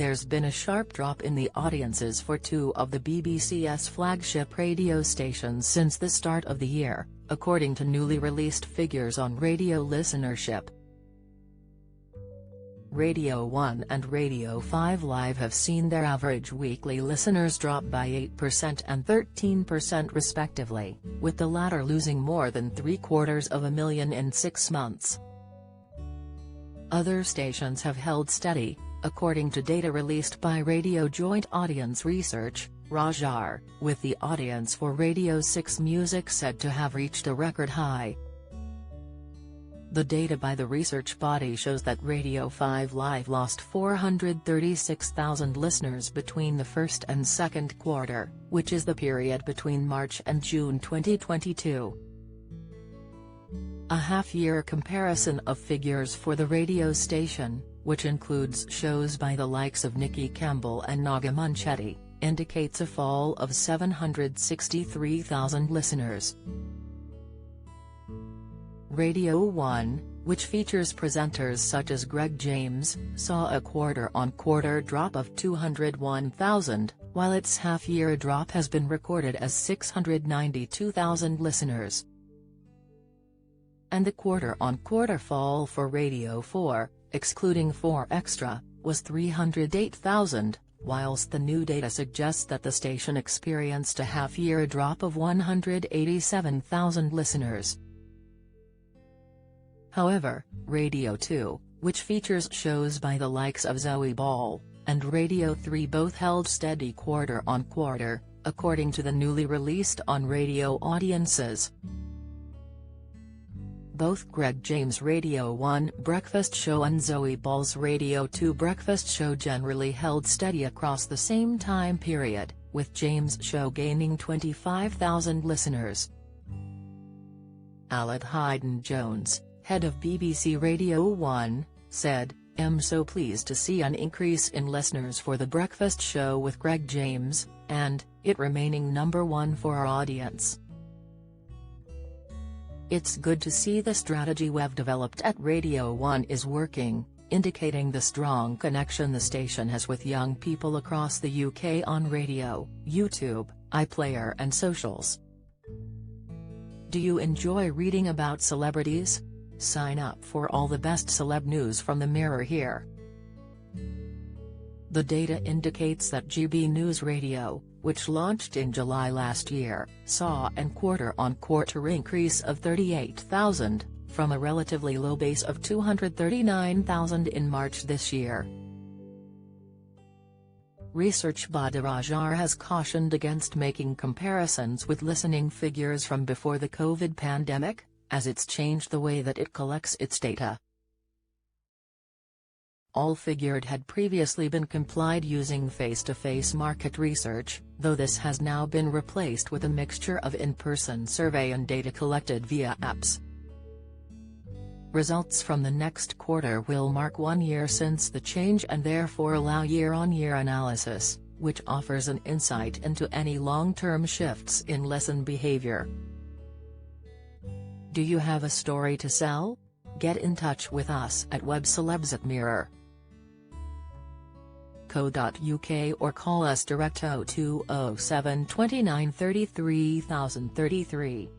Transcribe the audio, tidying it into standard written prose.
There's been a sharp drop in the audiences for two of the BBC's flagship radio stations since the start of the year, according to newly released figures on radio listenership. Radio 1 and Radio 5 Live have seen their average weekly listeners drop by 8% and 13% respectively, with the latter losing more than 750,000 in 6 months. Other stations have held steady, according to data released by Radio Joint Audience Research, RAJAR, with the audience for Radio 6 Music said to have reached a record high. The data by the research body shows that Radio 5 Live lost 436,000 listeners between the first and second quarter, which is the period between March and June 2022. A half-year comparison of figures for the radio station, which includes shows by the likes of Nikki Campbell and Naga Munchetty, indicates a fall of 763,000 listeners. Radio 1, which features presenters such as Greg James, saw a quarter-on-quarter drop of 201,000, while its half-year drop has been recorded as 692,000 listeners. And the quarter-on-quarter fall for Radio 4, excluding 4 Extra, was 308,000, whilst the new data suggests that the station experienced a half-year drop of 187,000 listeners. However, Radio 2, which features shows by the likes of Zoe Ball, and Radio 3 both held steady quarter-on-quarter, according to the newly released On Radio audiences. Both Greg James' Radio 1 breakfast show and Zoe Ball's Radio 2 breakfast show generally held steady across the same time period, with James' show gaining 25,000 listeners. Aled Hayden-Jones, head of BBC Radio 1, said, "I'm so pleased to see an increase in listeners for the breakfast show with Greg James, and it remaining number one for our audience. It's good to see the strategy we've developed at Radio 1 is working, indicating the strong connection the station has with young people across the UK on radio, YouTube, iPlayer and socials." Do you enjoy reading about celebrities? Sign up for all the best celeb news from the Mirror here. The data indicates that GB News Radio, which launched in July last year, saw a quarter-on-quarter increase of 38,000, from a relatively low base of 239,000 in March this year. Research body RAJAR has cautioned against making comparisons with listening figures from before the COVID pandemic, as it's changed the way that it collects its data. All figured had previously been complied using face-to-face market research, though this has now been replaced with a mixture of in-person survey and data collected via apps. Results from the next quarter will mark 1 year since the change and therefore allow year-on-year analysis, which offers an insight into any long-term shifts in listen behavior. Do you have a story to sell? Get in touch with us at webcelebs@mirror.co.uk or call us direct 0207 29 33 033.